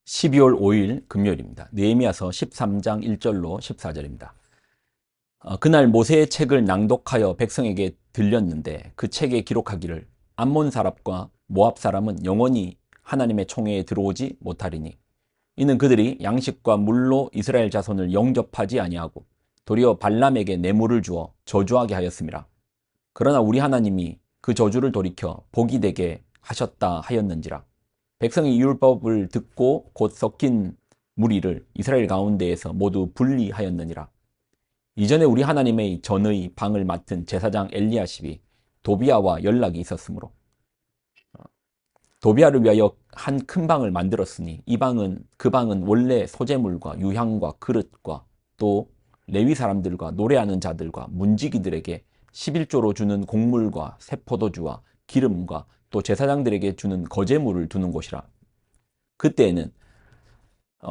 12월 5일 금요일입니다. 느헤미야서 13장 1절로 14절입니다. 그날 모세의 책을 낭독하여 백성에게 들렸는데 그 책에 기록하기를 암몬 사람과 모압 사람은 영원히 하나님의 총회에 들어오지 못하리니 이는 그들이 양식과 물로 이스라엘 자손을 영접하지 아니하고 도리어 발람에게 뇌물을 주어 저주하게 하였음이라. 그러나 우리 하나님이 그 저주를 돌이켜 복이 되게 하셨다 하였는지라. 백성이 율법을 듣고 곧 섞인 무리를 이스라엘 가운데에서 모두 분리하였느니라. 이전에 우리 하나님의 전의 방을 맡은 제사장 엘리야십이 도비아와 연락이 있었으므로 도비아를 위하여 한 큰 방을 만들었으니 그 방은 원래 소재물과 유향과 그릇과 또 레위 사람들과 노래하는 자들과 문지기들에게 11조로 주는 곡물과 새 포도주와 기름과 또 제사장들에게 주는 거제물을 두는 곳이라. 그때에는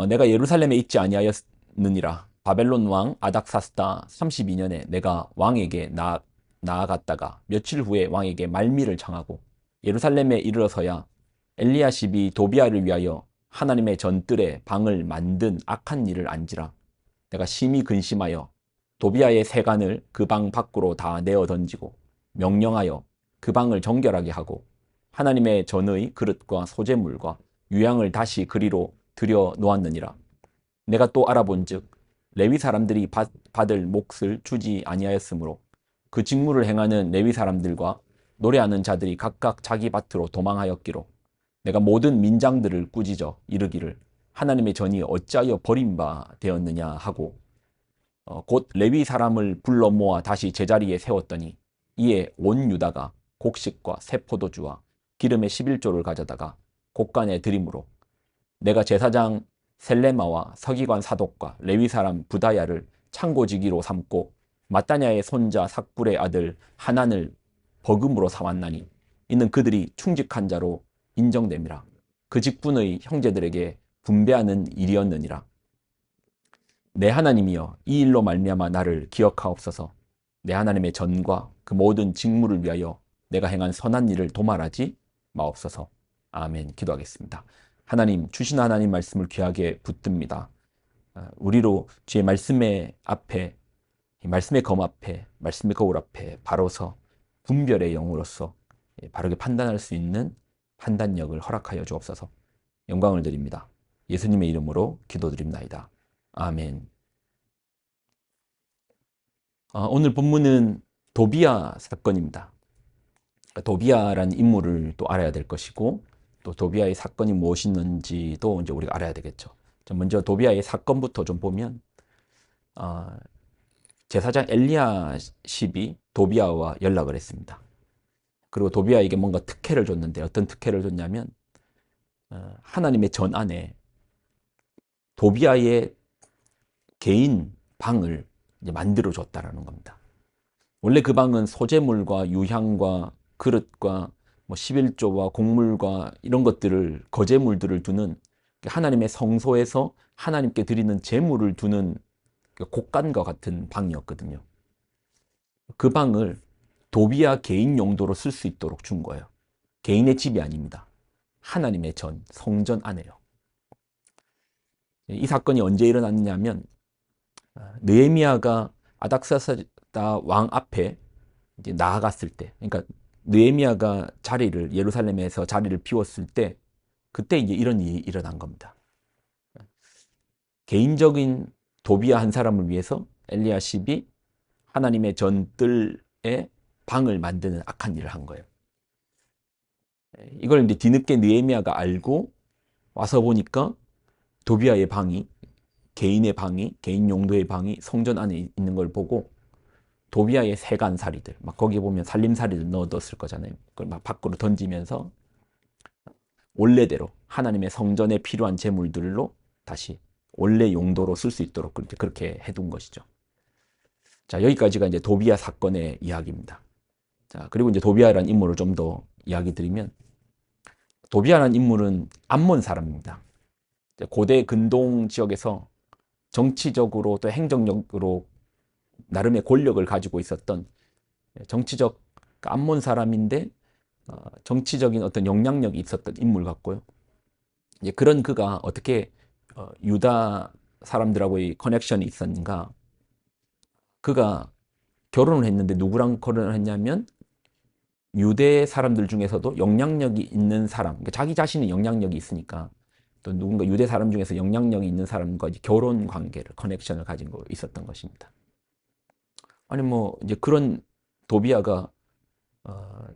내가 예루살렘에 있지 아니하였느니라. 바벨론 왕 아닥사스다 32년에 내가 왕에게 나아갔다가 며칠 후에 왕에게 말미를 청하고 예루살렘에 이르러서야 엘리야십이 도비아를 위하여 하나님의 전뜰에 방을 만든 악한 일을 안지라. 내가 심히 근심하여 도비아의 세간을 그 방 밖으로 다 내어 던지고 명령하여 그 방을 정결하게 하고 하나님의 전의 그릇과 소재물과 유향을 다시 그리로 들여 놓았느니라. 내가 또 알아본즉 레위 사람들이 받을 몫을 주지 아니하였으므로 그 직무를 행하는 레위 사람들과 노래하는 자들이 각각 자기 밭으로 도망하였기로 내가 모든 민장들을 꾸짖어 이르기를 하나님의 전이 어찌하여 버림바 되었느냐 하고 곧 레위 사람을 불러 모아 다시 제자리에 세웠더니 이에 온 유다가 곡식과 새 포도주와 기름의 11조를 가져다가 곡간에 드림으로 내가 제사장 셀레마와 서기관 사독과 레위 사람 부다야를 창고지기로 삼고 마따냐의 손자 삭불의 아들 하난을 버금으로 삼았나니 이는 그들이 충직한 자로 인정됨이라. 그 직분의 형제들에게 분배하는 일이었느니라. 내 하나님이여 이 일로 말미암아 나를 기억하옵소서. 내 하나님의 전과 그 모든 직무를 위하여 내가 행한 선한 일을 도말하지 마옵소서. 아멘. 기도하겠습니다. 하나님, 주신 하나님 말씀을 귀하게 붙듭니다. 우리로 주의 말씀의 앞에, 말씀의 검 앞에, 말씀의 거울 앞에 바로서 분별의 영으로서 바르게 판단할 수 있는 판단력을 허락하여 주옵소서. 영광을 드립니다. 예수님의 이름으로 기도드립나이다. 아멘. 오늘 본문은 도비아 사건입니다. 도비아라는 인물을 또 알아야 될 것이고 또 도비아의 사건이 무엇이었는지도 이제 우리가 알아야 되겠죠. 먼저 도비아의 사건부터 좀 보면 제사장 엘리야십이 도비아와 연락을 했습니다. 그리고 도비아에게 뭔가 특혜를 줬는데 어떤 특혜를 줬냐면 하나님의 전 안에 도비아의 개인 방을 이제 만들어 줬다라는 겁니다. 원래 그 방은 소재물과 유향과 그릇과 뭐 11조와 곡물과 이런 것들을 거제물들을 두는 하나님의 성소에서 하나님께 드리는 제물을 두는 곡간과 같은 방이었거든요. 그 방을 도비아 개인 용도로 쓸 수 있도록 준 거예요. 개인의 집이 아닙니다. 하나님의 전, 성전 안에요. 이 사건이 언제 일어났냐면 느헤미야가 아닥사스다 왕 앞에 이제 나아갔을 때, 그러니까 느헤미야가 예루살렘에서 자리를 비웠을 때, 그때 이제 이런 일이 일어난 겁니다. 개인적인 도비아 한 사람을 위해서 엘리야십이 하나님의 전뜰에 방을 만드는 악한 일을 한 거예요. 이걸 이제 뒤늦게 느헤미야가 알고 와서 보니까 도비아의 방이, 개인 용도의 방이 성전 안에 있는 걸 보고 도비아의 세간살이들, 막 거기 보면 살림살이를 넣어뒀을 거잖아요. 그걸 막 밖으로 던지면서 원래대로 하나님의 성전에 필요한 제물들로 다시 원래 용도로 쓸 수 있도록 그렇게 해둔 것이죠. 자, 여기까지가 이제 도비아 사건의 이야기입니다. 자, 그리고 이제 도비아라는 인물을 좀 더 이야기 드리면, 도비아라는 인물은 암몬 사람입니다. 고대 근동 지역에서 정치적으로 또 행정적으로 나름의 권력을 가지고 있었던 정치적 암몬 사람인데 정치적인 어떤 영향력이 있었던 인물 같고요. 이제 그런 그가 어떻게 유다 사람들하고의 커넥션이 있었는가? 그가 결혼을 했는데 누구랑 결혼을 했냐면 유대 사람들 중에서도 영향력이 있는 사람, 그러니까 자기 자신이 영향력이 있으니까 또 누군가 유대 사람 중에서 영향력이 있는 사람과 이제 결혼 관계를, 커넥션을 가진 거 있었던 것입니다. 아니 뭐 이제 그런 도비아가 어,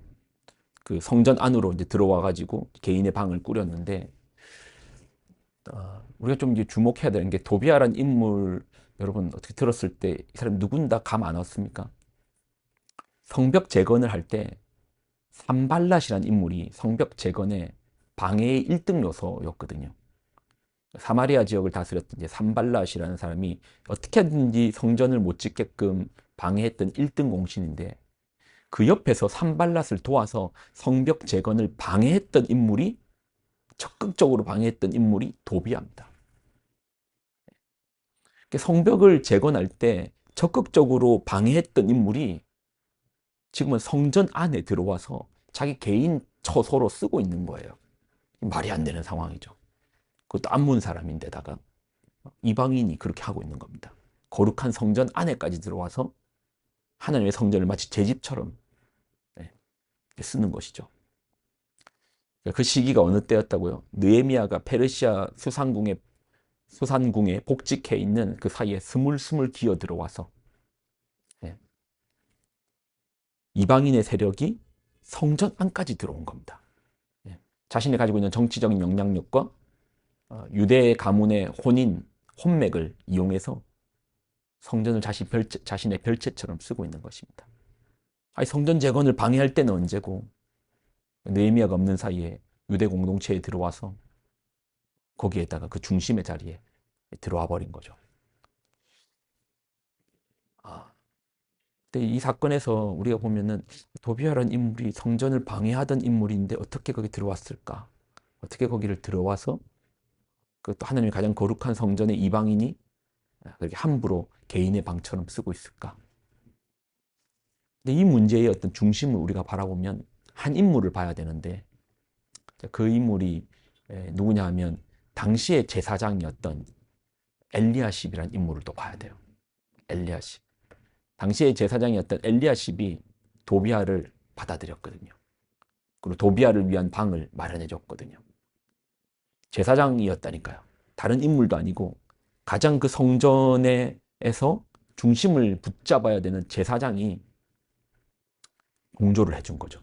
그 성전 안으로 이제 들어와 가지고 개인의 방을 꾸렸는데 우리가 좀 이제 주목해야 되는 게 도비아란 인물 여러분 어떻게 들었을 때 이 사람 누군 다 감 안 왔습니까? 성벽 재건을 할 때 산발랏이라는 인물이 성벽 재건의 방해의 1등 요소였거든요. 사마리아 지역을 다스렸던 이제 산발랏이라는 사람이 어떻게든지 성전을 못 짓게끔 방해했던 1등 공신인데 그 옆에서 산발랏을 도와서 성벽 재건을 방해했던 인물이 적극적으로 방해했던 인물이 도비아입니다. 성벽을 재건할 때 적극적으로 방해했던 인물이 지금은 성전 안에 들어와서 자기 개인 처소로 쓰고 있는 거예요. 말이 안 되는 상황이죠. 그것도 안문 사람인데다가 이방인이 그렇게 하고 있는 겁니다. 거룩한 성전 안에까지 들어와서 하나님의 성전을 마치 제 집처럼 쓰는 것이죠. 그 시기가 어느 때였다고요? 느헤미야가 페르시아 수산궁에 복직해 있는 그 사이에 스물스물 기어 들어와서 이방인의 세력이 성전 안까지 들어온 겁니다. 자신이 가지고 있는 정치적인 영향력과 유대 가문의 혼맥을 이용해서 성전을 자신의 별채처럼 쓰고 있는 것입니다. 아니, 성전 재건을 방해할 때는 언제고 느헤미야가 없는 사이에 유대 공동체에 들어와서 거기에다가 그 중심의 자리에 들어와 버린 거죠. 근데 이 사건에서 우리가 보면은 도비아라는 인물이 성전을 방해하던 인물인데 어떻게 거기 들어왔을까? 어떻게 거기를 들어와서 그것도 하나님의 가장 거룩한 성전의 이방인이 그렇게 함부로 개인의 방처럼 쓰고 있을까? 근데 이 문제의 어떤 중심을 우리가 바라보면 한 인물을 봐야 되는데 그 인물이 누구냐 하면 당시의 제사장이었던 엘리야십이라는 인물을 또 봐야 돼요. 엘리야십. 당시의 제사장이었던 엘리야십이 도비아를 받아들였거든요. 그리고 도비아를 위한 방을 마련해 줬거든요. 제사장이었다니까요. 다른 인물도 아니고 가장 그 성전에서 중심을 붙잡아야 되는 제사장이 공조를 해준 거죠.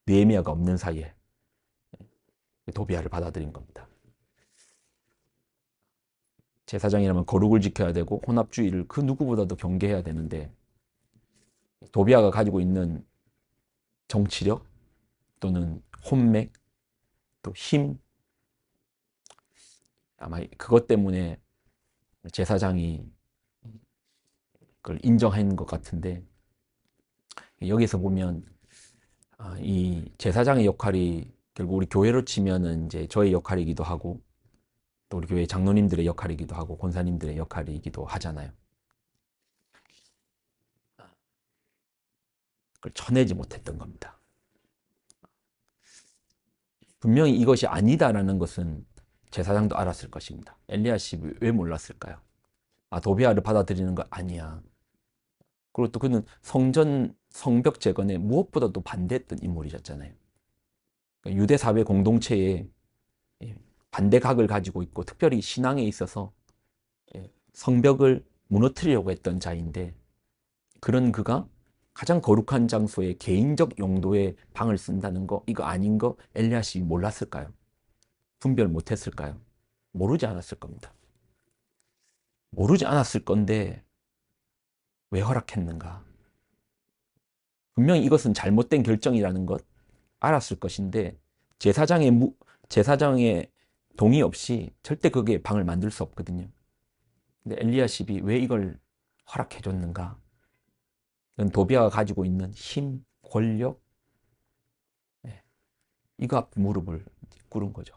느헤미야가 없는 사이에 도비아를 받아들인 겁니다. 제사장이라면 거룩을 지켜야 되고 혼합주의를 그 누구보다도 경계해야 되는데 도비아가 가지고 있는 정치력 또는 혼맥 또 힘 아마 그것 때문에 제사장이 그걸 인정한 것 같은데 여기서 보면 이 제사장의 역할이 결국 우리 교회로 치면은 이제 저의 역할이기도 하고 또 우리 교회 장로님들의 역할이기도 하고 권사님들의 역할이기도 하잖아요. 그걸 쳐내지 못했던 겁니다. 분명히 이것이 아니다라는 것은 제사장도 알았을 것입니다. 엘리야십이 왜 몰랐을까요? 도비아를 받아들이는 거 아니야. 그리고 또 그는 성벽 재건에 무엇보다도 반대했던 인물이셨잖아요. 그러니까 유대 사회 공동체에 반대각을 가지고 있고 특별히 신앙에 있어서 성벽을 무너뜨리려고 했던 자인데 그런 그가 가장 거룩한 장소에 개인적 용도의 방을 쓴다는 거 이거 아닌 거 엘리야십이 몰랐을까요? 분별 못했을까요? 모르지 않았을 겁니다. 모르지 않았을 건데 왜 허락했는가? 분명히 이것은 잘못된 결정이라는 것 알았을 것인데 제사장의 제사장의 동의 없이 절대 거기에 방을 만들 수 없거든요. 근데 엘리야십이 왜 이걸 허락해 줬는가? 이건 도비아가 가지고 있는 힘, 권력, 이거 앞에 무릎을 꿇은 거죠.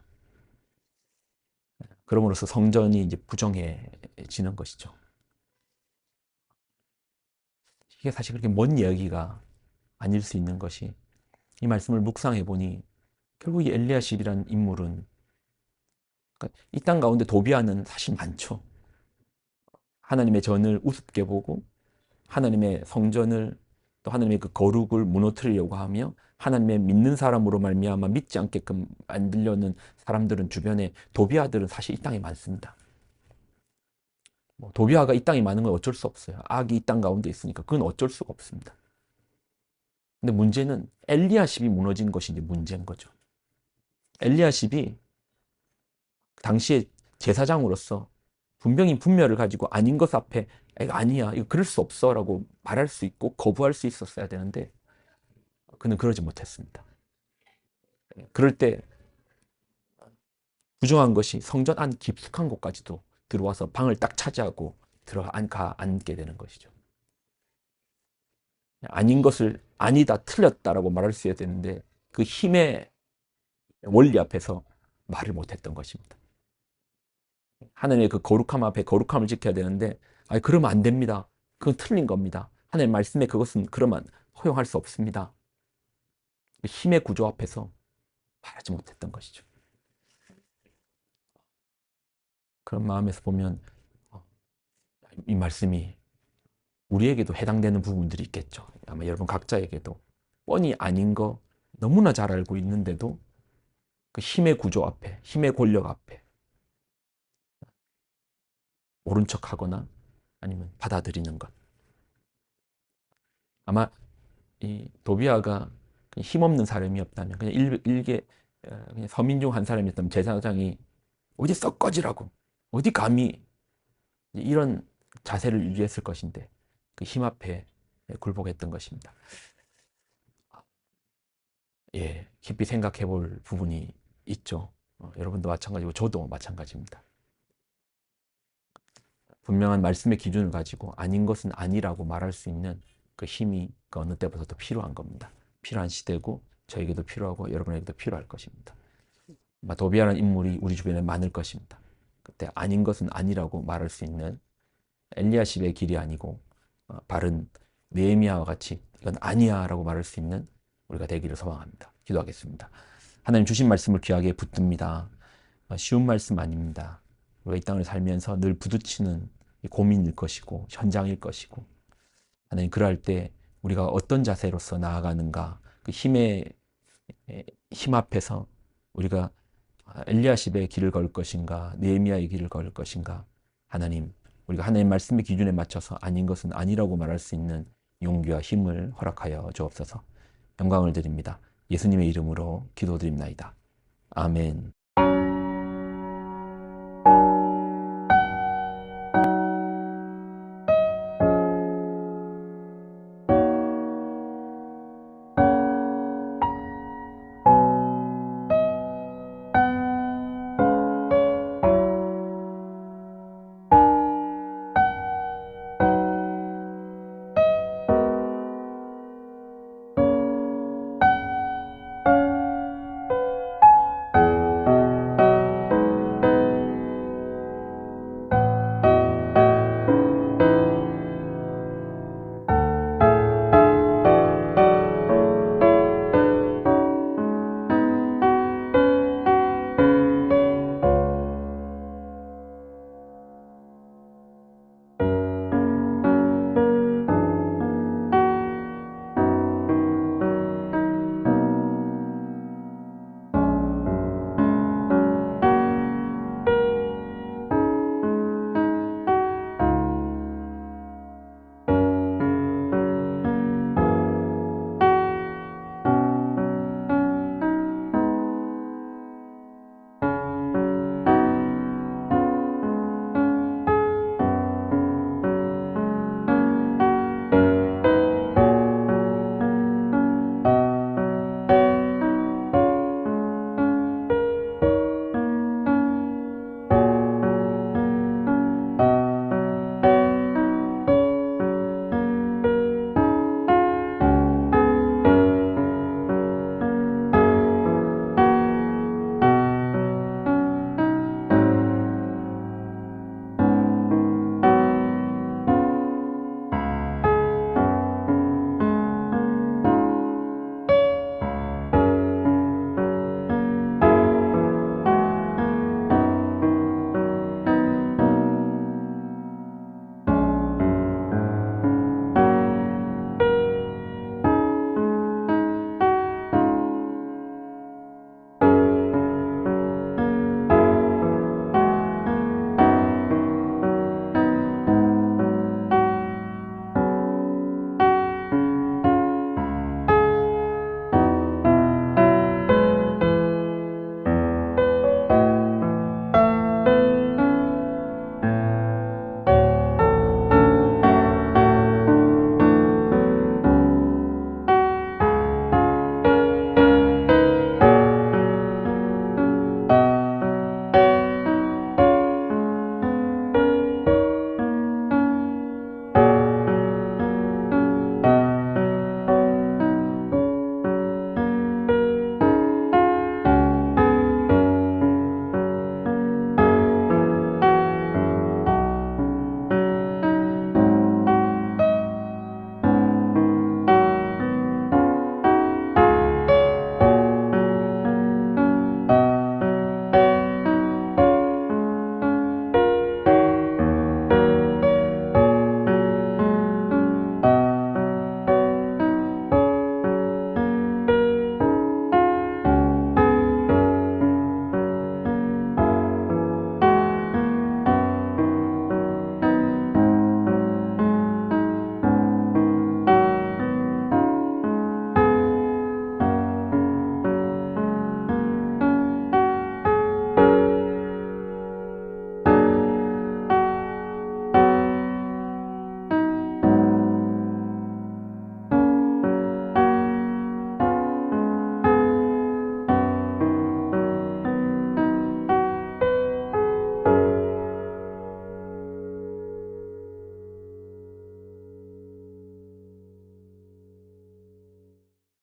그럼으로써 성전이 이제 부정해지는 것이죠. 이게 사실 그렇게 먼 이야기가 아닐 수 있는 것이 이 말씀을 묵상해 보니 결국 이 엘리야십이라는 인물은 그러니까 이 땅 가운데 도비아는 사실 많죠. 하나님의 전을 우습게 보고 하나님의 성전을 또 하나님의 그 거룩을 무너뜨리려고 하며 하나님의 믿는 사람으로 말미암아 믿지 않게끔 만들려는 사람들은 주변에 도비아들은 사실 이 땅에 많습니다. 도비아가 이 땅에 많은 건 어쩔 수 없어요. 악이 이 땅 가운데 있으니까 그건 어쩔 수가 없습니다. 근데 문제는 엘리야십이 무너진 것이 이제 문제인 거죠. 엘리야십이 당시에 제사장으로서 분명히 분별을 가지고 아닌 것 앞에 이거 아니야, 이거 그럴 수 없어 라고 말할 수 있고 거부할 수 있었어야 되는데 그는 그러지 못했습니다. 그럴 때 부정한 것이 성전 안 깊숙한 곳까지도 들어와서 방을 딱 차지하고 들어가 앉게 되는 것이죠. 아닌 것을 아니다, 틀렸다라고 말할 수 있어야 되는데 그 힘의 원리 앞에서 말을 못했던 것입니다. 하나님의 그 거룩함 앞에 거룩함을 지켜야 되는데 그러면 안 됩니다. 그건 틀린 겁니다. 하나님의 말씀에 그것은 그러면 허용할 수 없습니다. 힘의 구조 앞에서 말하지 못했던 것이죠. 그런 마음에서 보면 이 말씀이 우리에게도 해당되는 부분들이 있겠죠. 아마 여러분 각자에게도 뻔히 아닌 거 너무나 잘 알고 있는데도 그 힘의 구조 앞에, 힘의 권력 앞에 모른 척하거나 아니면 받아들이는 것. 아마 이 도비아가 힘없는 사람이었다면 그냥 일개 그냥 서민 중 한 사람이었다면 제사장이 어디 썩 꺼지라고 어디 감히 이런 자세를 유지했을 것인데 그 힘 앞에 굴복했던 것입니다. 예, 깊이 생각해 볼 부분이 있죠. 여러분도 마찬가지고 저도 마찬가지입니다. 분명한 말씀의 기준을 가지고 아닌 것은 아니라고 말할 수 있는 그 힘이 그 어느 때보다도 필요한 겁니다. 필요한 시대고 저에게도 필요하고 여러분에게도 필요할 것입니다. 도비아라는 인물이 우리 주변에 많을 것입니다. 그때 아닌 것은 아니라고 말할 수 있는 엘리야십의 길이 아니고 바른 느헤미야와 같이 이건 아니야 라고 말할 수 있는 우리가 되기를 소망합니다. 기도하겠습니다. 하나님 주신 말씀을 귀하게 붙듭니다. 쉬운 말씀 아닙니다. 우리가 이 땅을 살면서 늘 부딪히는 고민일 것이고 현장일 것이고 하나님 그럴 때 우리가 어떤 자세로서 나아가는가 그 힘 앞에서 우리가 엘리야십의 길을 걸 것인가 느헤미야의 길을 걸 것인가 하나님 우리가 하나님 말씀의 기준에 맞춰서 아닌 것은 아니라고 말할 수 있는 용기와 힘을 허락하여 주옵소서. 영광을 드립니다. 예수님의 이름으로 기도드립나이다. 아멘.